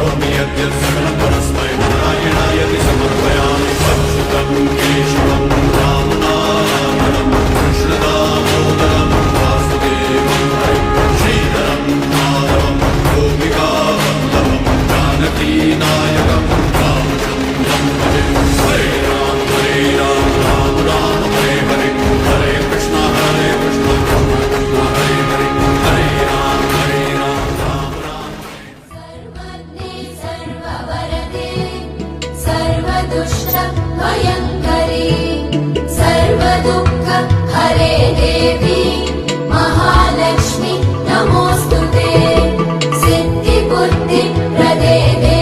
करोमि यद्यत् सकलं परस्मै नारायणायति समर्पयामि अच्युतं केशवं रामनाथं कृष्णदामोदरं वासुदेवं श्रीधरं माधवं गोपिकावल्लभं जानकीनायकं रामचन्द्रं भजे हरे राम राम राम हरे हरे हरे कृष्ण हरे कृष्ण कृष्ण कृष्ण हरे हरे हरे राम राम राम सर्वज्ञे सर्ववरदे सर्वदुष्ट भयङ्करे सर्वदुःख हरे देवी महालक्ष्मी नमोऽस्तु ते सिद्धिबुद्धिप्रदे देवी